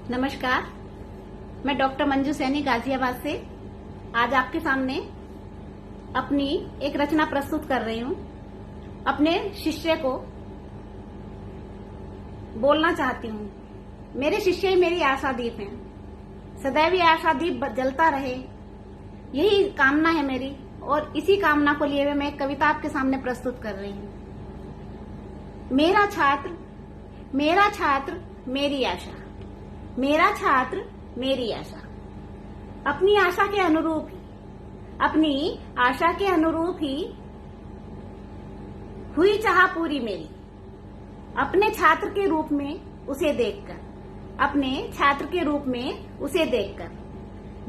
नमस्कार, मैं डॉक्टर मंजू सैनी गाजियाबाद से आज आपके सामने अपनी एक रचना प्रस्तुत कर रही हूँ। अपने शिष्य को बोलना चाहती हूँ। मेरे शिष्य ही मेरी आशादीप हैं। सदैव ये आशादीप जलता रहे, यही कामना है मेरी, और इसी कामना को लिए हुए मैं एक कविता आपके सामने प्रस्तुत कर रही हूँ। मेरा छात्र मेरी आशा, मेरा छात्र मेरी आशा। अपनी आशा के अनुरूप ही हुई चाह पूरी मेरी। अपने छात्र के रूप में उसे देखकर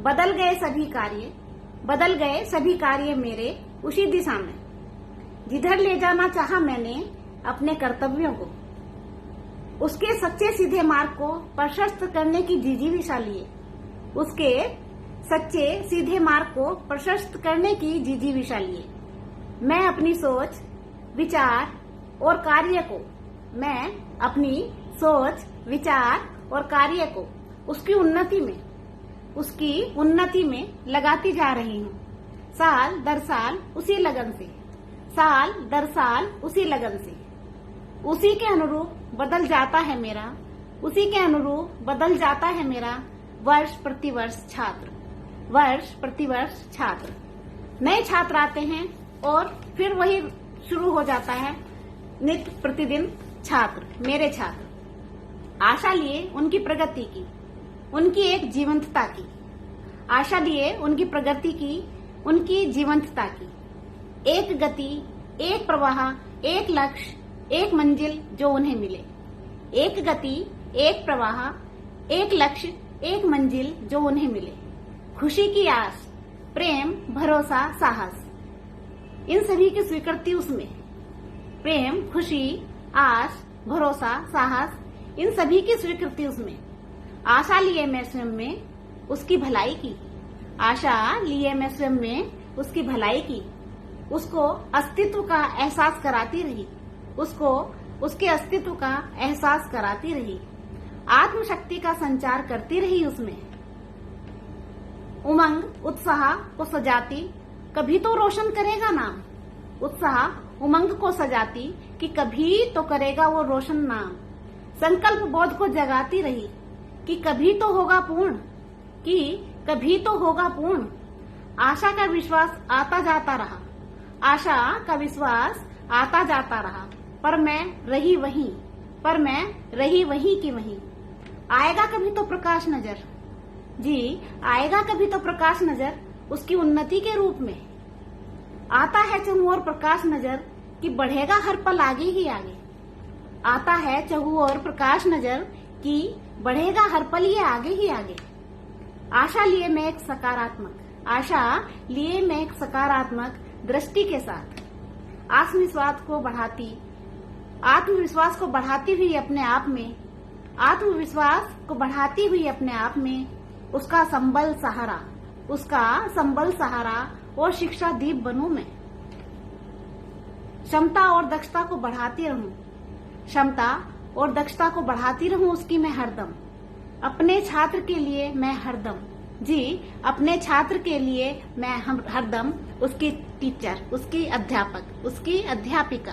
बदल गए सभी कार्य मेरे उसी दिशा में। जिधर ले जाना चाहा मैंने अपने कर्तव्यों को, उसके सच्चे सीधे मार्ग को प्रशस्त करने की जिजीविषा लिए, उसके सच्चे सीधे मार्ग को प्रशस्त करने की जिजीविषा लिए मैं अपनी सोच विचार और कार्य को उसकी उन्नति में लगाती जा रही हूँ। साल दर साल उसी लगन से उसी के अनुरूप बदल जाता है मेरा वर्ष प्रतिवर्ष छात्र। नए छात्र आते हैं और फिर वही शुरू हो जाता है नित्य प्रतिदिन मेरे छात्र। आशा लिए उनकी प्रगति की, उनकी एक जीवंतता की, आशा लिए उनकी प्रगति की, उनकी जीवंतता की। एक गति, एक प्रवाह, एक लक्ष्य, एक मंजिल जो उन्हें मिले। एक गति, एक प्रवाह, एक लक्ष्य, एक मंजिल जो उन्हें मिले। खुशी की आस, प्रेम, भरोसा, साहस, इन सभी की स्वीकृति उसमें। प्रेम, खुशी, आस, भरोसा, साहस, इन सभी की स्वीकृति उसमें। आशा लिए मैं स्वयं में उसकी भलाई की, उसको अस्तित्व का एहसास कराती रही, उसके अस्तित्व का एहसास कराती रही। आत्मशक्ति का संचार करती रही उसमें। उमंग उत्साह को सजाती, कभी तो रोशन करेगा नाम। उत्साह उमंग को सजाती कि कभी तो करेगा वो रोशन नाम। संकल्प बोध को जगाती रही कि कभी तो होगा पूर्ण। आशा का विश्वास आता जाता रहा, पर मैं रही वहीं की वहीं। आएगा कभी तो प्रकाश नजर उसकी उन्नति के रूप में। आता है चहुं ओर प्रकाश नजर कि बढ़ेगा हर पल आगे ही आगे। आता है चहुं ओर प्रकाश नजर कि बढ़ेगा हर पल ये आगे ही आगे। आशा लिए मैं एक सकारात्मक दृष्टि के साथ आत्मविश्वास को बढ़ाती हुई अपने आप में उसका संबल सहारा और शिक्षा दीप बनूं मैं। क्षमता और दक्षता को बढ़ाती रहूं उसकी मैं हरदम। अपने छात्र के लिए मैं हरदम उसकी टीचर, उसकी अध्यापक, उसकी अध्यापिका,